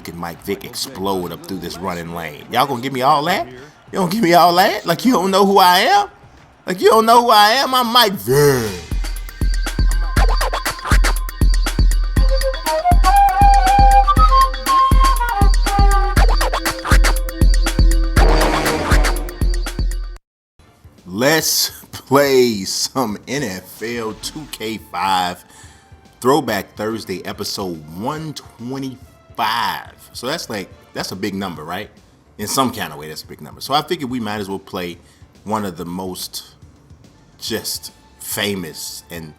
look at Mike Vick explode up through this running lane. Y'all gonna give me all that? You don't give me all that? Like you don't know who I am? Like you don't know who I am? I'm Mike Vick. Let's play some NFL 2K5 Throwback Thursday episode 125. So that's a big number, right? In some kind of way, that's a big number. So I figured we might as well play one of the most just famous and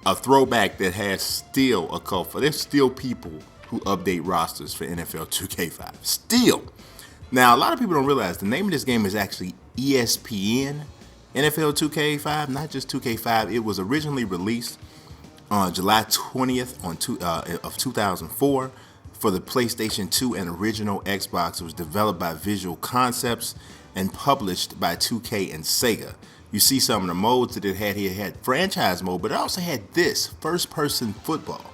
a throwback that has still a cult for. There's still people who update rosters for NFL 2K5. Still. Now, a lot of people don't realize the name of this game is actually ESPN NFL 2K5, not just 2K5. It was originally released on July 20th of 2004 for the PlayStation 2 and original Xbox. It was developed by Visual Concepts and published by 2K and Sega. You see some of the modes that it had here. It had franchise mode, but it also had this, first-person football.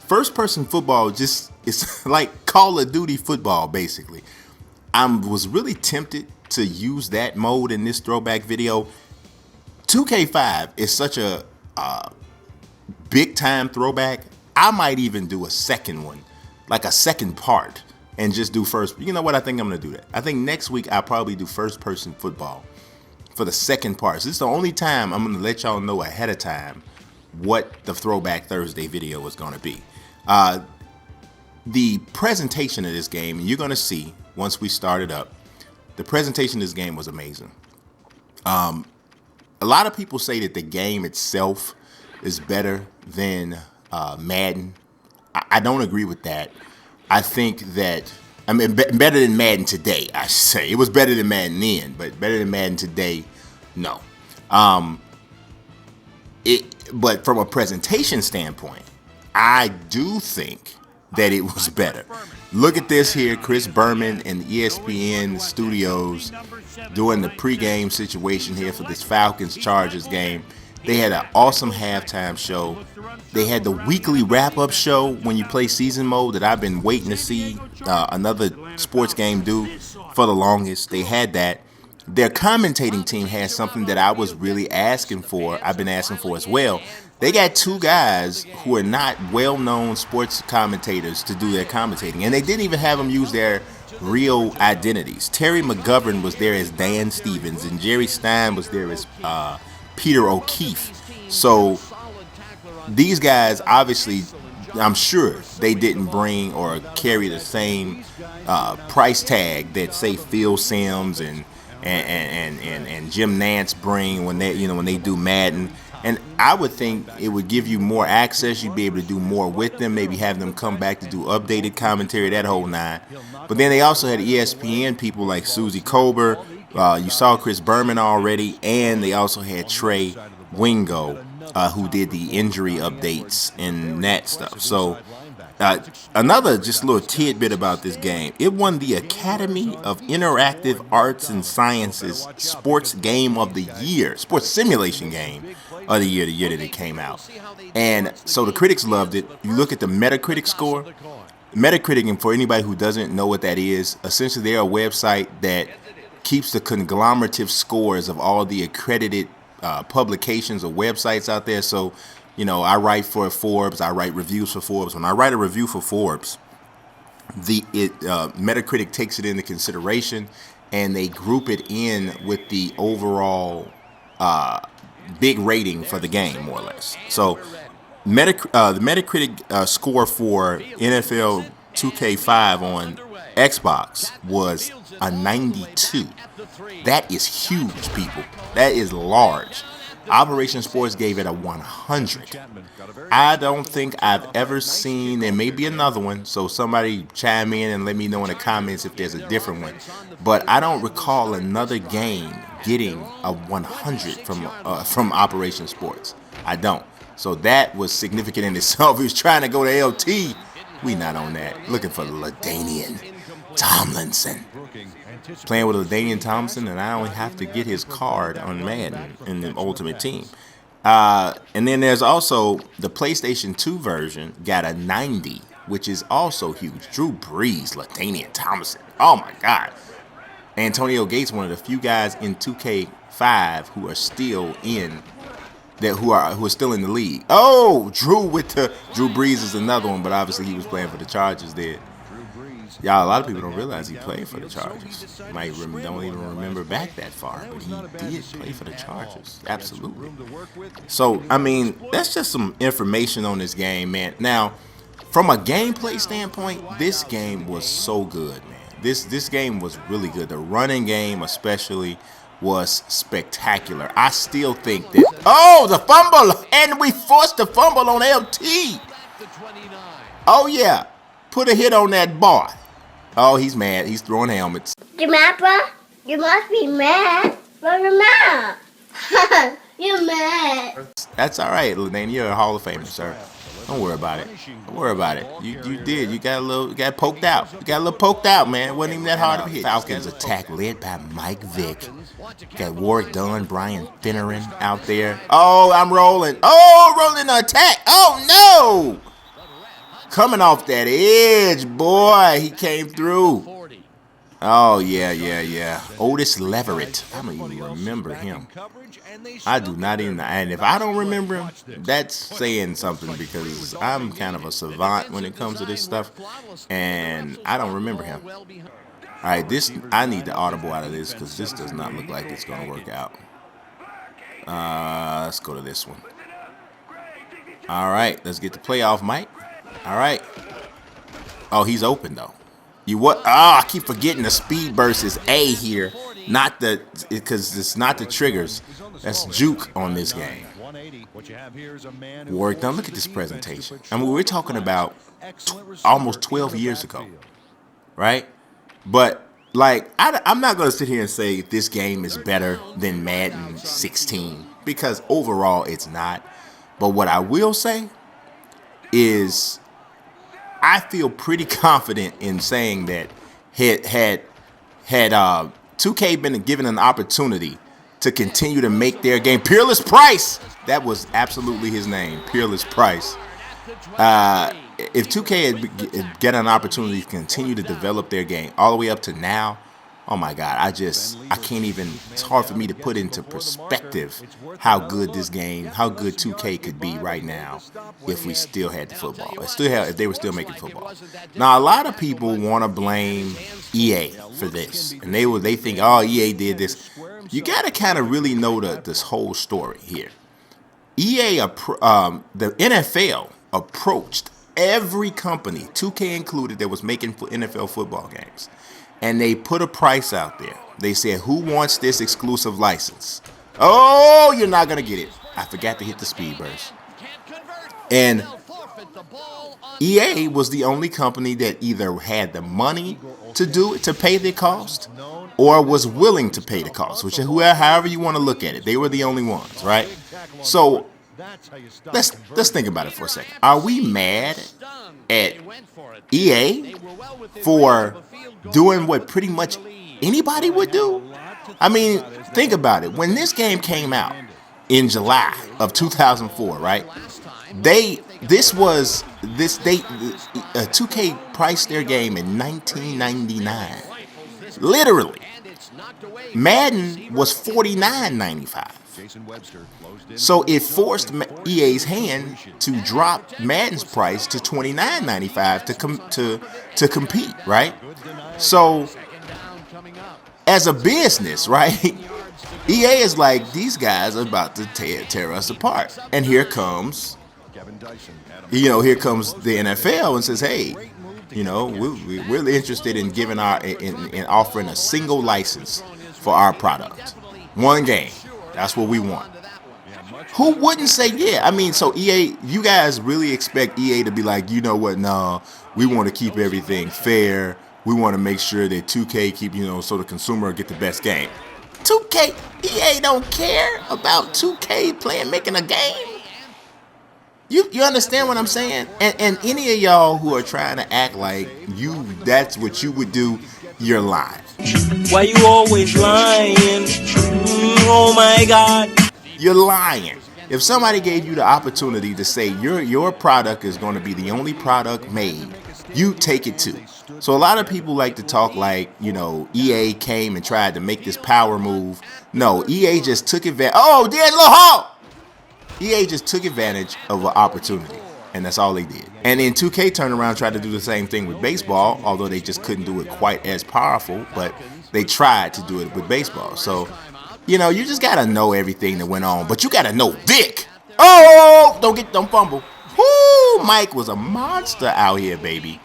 First-person football it's like Call of Duty football, basically. I was really tempted to use that mode in this throwback video. 2K5 is such a big-time throwback. I might even do a second one, like a second part, and just do first. You know what? I think I'm going to do that. I think next week I'll probably do first-person football for the second part. So this is the only time I'm going to let y'all know ahead of time what the Throwback Thursday video is going to be. The presentation of this game, and you're going to see once we start it up, the presentation of this game was amazing. A lot of people say that the game itself is better than Madden. I don't agree with that. I think that, better than Madden today, I should say. It was better than Madden then, but better than Madden today, no. But from a presentation standpoint, I do think that it was better. Look at this here, Chris Berman and ESPN Studios doing the pregame situation here for this Falcons-Chargers game. They had an awesome halftime show. They had the weekly wrap-up show when you play season mode that I've been waiting to see another sports game do for the longest. They had that. Their commentating team had something that I was really asking for. I've been asking for as well. They got two guys who are not well-known sports commentators to do their commentating. And they didn't even have them use their real identities. Terry McGovern was there as Dan Stevens, and Jerry Stein was there as Peter O'Keefe. So these guys, obviously, I'm sure they didn't bring or carry the same price tag that, say, Phil Simms and Jim Nantz bring when they do Madden. And I would think it would give you more access. You'd be able to do more with them, maybe have them come back to do updated commentary, that whole nine. But then they also had ESPN people like Susie Colbert. You saw Chris Berman already, and they also had Trey Wingo, who did the injury updates and that stuff. So another just little tidbit about this game. It won the Academy of Interactive Arts and Sciences Sports Game of the Year, Sports Simulation Game of the year that it came out. And so the critics loved it. You look at the Metacritic Score. Metacritic, and for anybody who doesn't know what that is, essentially they're a website that keeps the conglomerative scores of all the accredited publications or websites out there. So, I write for Forbes. I write reviews for Forbes. When I write a review for Forbes, Metacritic takes it into consideration, and they group it in with the overall big rating for the game, more or less. So, the Metacritic score for NFL 2K5 on Xbox was a 92. That is huge, people. That is large. Operation Sports gave it a 100. I don't think I've ever seen, there may be another one, so somebody chime in and let me know in the comments if there's a different one. But I don't recall another game getting a 100 from Operation Sports. I don't. So that was significant in itself. He was trying to go to LT. We not on that. Looking for LaDainian Tomlinson. Playing with LaDainian Tomlinson, and I only have to get his card on Madden in the Ultimate Team. And then there's also the PlayStation 2 version got a 90 which is also huge. Drew Brees, LaDainian Thompson. Oh my God. Antonio Gates, one of the few guys in 2K5 who are still in who are still in the league. Oh, Drew Brees is another one, but obviously he was playing for the Chargers there. Y'all, a lot of people don't realize he played for the Chargers. Don't even remember back that far, but he did play for the Chargers. Absolutely. So, I mean, that's just some information on this game, man. Now, from a gameplay standpoint, this game was so good, man. This game was really good. The running game, especially, was spectacular. I still think that. Oh, the fumble, and we forced the fumble on LT. Oh yeah, put a hit on that boy. Oh, he's mad. He's throwing helmets. You mad, bro? You must be mad. Bro, you're mad. You're mad. That's all right, LaDainian. You're a Hall of Famer, sir. Don't worry about it. Don't worry about it. You did. You got poked out. You got a little poked out, man. It wasn't even that hard to hit. Falcons attack led by Mike Vick. Got Warwick Dunn, Brian Finneran out there. Oh, I'm rolling. Oh, rolling the attack. Oh, no. Coming off that edge, boy. He came through. Oh, yeah. Otis Leverett. I don't even remember him. I do not even. And if I don't remember him, that's saying something, because I'm kind of a savant when it comes to this stuff, and I don't remember him. All right, I need the audible out of this, because this does not look like it's going to work out. Let's go to this one. All right, let's get the playoff, Mike. All right. Oh, he's open, though. You what? I keep forgetting the speed burst is A here, because it's not the triggers. That's juke on this game. Warwick Dunn, look at this presentation. I mean, we're talking about almost 12 years ago, right? But, like, I'm not going to sit here and say this game is better than Madden 16, because overall it's not. But what I will say is I feel pretty confident in saying that had 2K been given an opportunity to continue to make their game, Peerless Price, that was absolutely his name, Peerless Price. If 2K had get an opportunity to continue to develop their game all the way up to now, oh my God, I can't even, it's hard for me to put into perspective how good this game, how good 2K could be right now if we still had the football, if they were still making football. Now, a lot of people want to blame EA for this, and they think, oh, EA did this. You got to kind of really know this whole story here. The NFL approached every company, 2K included, that was making NFL football games. And they put a price out there. They said, who wants this exclusive license? Oh, you're not going to get it. I forgot to hit the speed burst. And EA was the only company that either had the money to do it, to pay the cost, or was willing to pay the cost, however you want to look at it. They were the only ones, right? So let's think about it for a second. Are we mad at EA for doing what pretty much anybody would do? I mean, think about it. When this game came out in July of 2004, right? 2K priced their game in 1999. Literally. Madden was $49.95. So it forced EA's hand to drop Madden's price to $29.95 to compete, right? So as a business, right, EA is like, these guys are about to tear us apart. And here comes the NFL and says, hey, we're really interested in giving in offering a single license for our product. One game. That's what we want. Who wouldn't say yeah? I mean, so EA, you guys really expect EA to be like, you know what, no, we want to keep everything fair. We want to make sure that 2K keep, so the consumer get the best game. 2K, EA don't care about 2K making a game. You understand what I'm saying? And any of y'all who are trying to act like that's what you would do, you're lying. Why you always lying? Oh my God. You're lying. If somebody gave you the opportunity to say your product is going to be the only product made, you take it too. So a lot of people like to talk like, EA came and tried to make this power move. No, EA just took advantage. Oh, there's a little hole. EA just took advantage of an opportunity, and that's all they did. And then 2K turned around and tried to do the same thing with baseball, although they just couldn't do it quite as powerful, but they tried to do it with baseball. So, you just got to know everything that went on, but you got to know Vic. Oh, don't fumble. Woo, Mike was a monster out here, baby.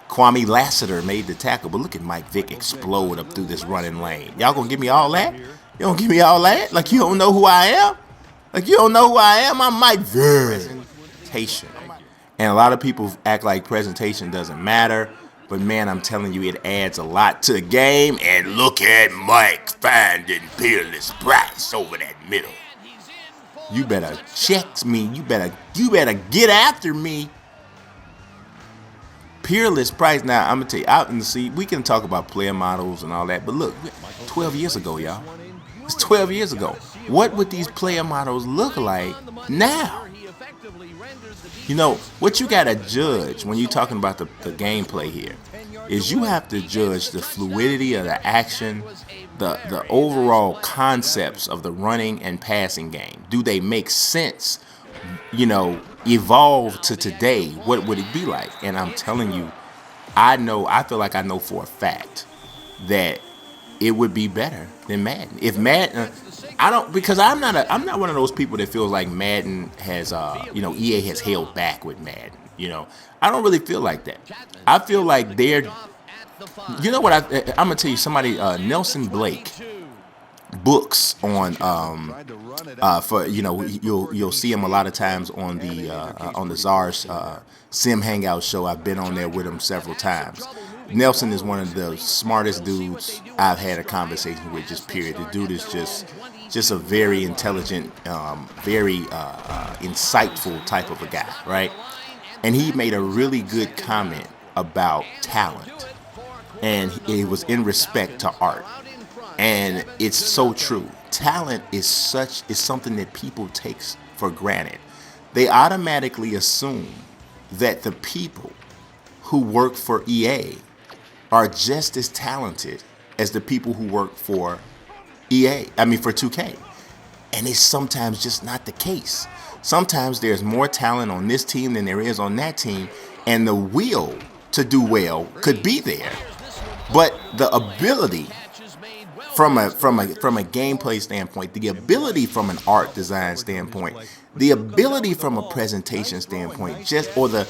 Kwame Lassiter made the tackle, but look at Mike Vick explode up through this running lane. Y'all gonna give me all that? You don't give me all that? Like you don't know who I am? Like you don't know who I am? I'm Mike Vick. Presentation. And a lot of people act like presentation doesn't matter, but man, I'm telling you, it adds a lot to the game. And look at Mike finding Peerless Bryce over that middle. You better check me. You better get after me. Peerless Price. Now, I'm going to tell you, out in the sea, we can talk about player models and all that, but look, 12 years ago, y'all. It's 12 years ago. What would these player models look like now? What you got to judge when you're talking about the gameplay here is you have to judge the fluidity of the action, the overall concepts of the running and passing game. Do they make sense? Evolve to today, what would it be like? And I'm telling you, I feel like I know for a fact that it would be better than Madden. If Madden, because I'm not one of those people that feels like Madden has, EA has held back with Madden. I don't really feel like that. I feel like they're, what I'm gonna tell you, somebody, Nelson Blake, books on for you'll see him a lot of times on the Czar's Sim Hangout show. I've been on there with him several times. Nelson is one of the smartest dudes I've had a conversation with, just period. The dude is just a very intelligent, very insightful type of a guy, right? And he made a really good comment about talent, and it was in respect to art. And it's so true. Talent is something that people take for granted. They automatically assume that the people who work for EA are just as talented as the people who work for for 2K. And it's sometimes just not the case. Sometimes there's more talent on this team than there is on that team, and the will to do well could be there, but the ability from a gameplay standpoint, the ability from an art design standpoint, the ability from a presentation standpoint, or the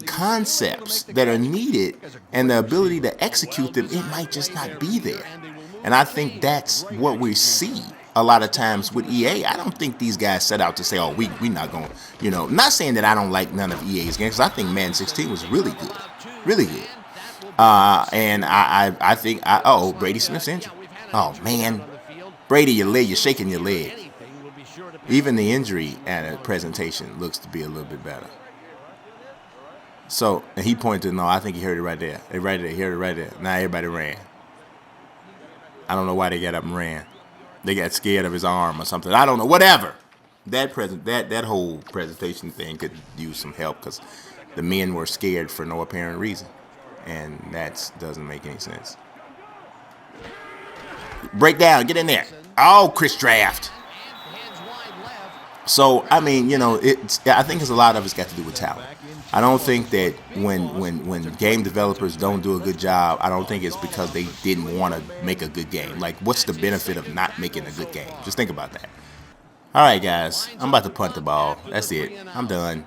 concepts that are needed and the ability to execute them, it might just not be there. And I think that's what we see a lot of times with EA. I don't think these guys set out to say, oh, we not going to, not saying that I don't like none of EA's games, because I think Madden 16 was really good. Really good. And I think, Brady Smith's injured. Oh, man. Brady, you're shaking your leg. Even the injury at a presentation looks to be a little bit better. So, and he pointed, no, I think he heard it right there. He heard it right there. Now everybody ran. I don't know why they got up and ran. They got scared of his arm or something. I don't know. Whatever. That whole presentation thing could use some help, because the men were scared for no apparent reason. And that doesn't make any sense. Break down. Get in there. Oh, Chris Draft. So, I think it's a lot of it's got to do with talent. I don't think that when game developers don't do a good job, I don't think it's because they didn't want to make a good game. Like, what's the benefit of not making a good game? Just think about that. All right, guys. I'm about to punt the ball. That's it. I'm done.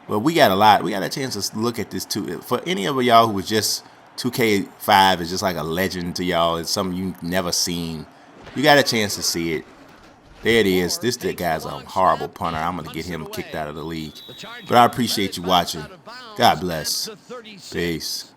Well, we got a chance to look at this too. For any of y'all who was just 2K5 is just like a legend to y'all. It's something you've never seen. You got a chance to see it. There it is. This guy's a horrible punter. I'm going to get him kicked out of the league. But I appreciate you watching. God bless. Peace.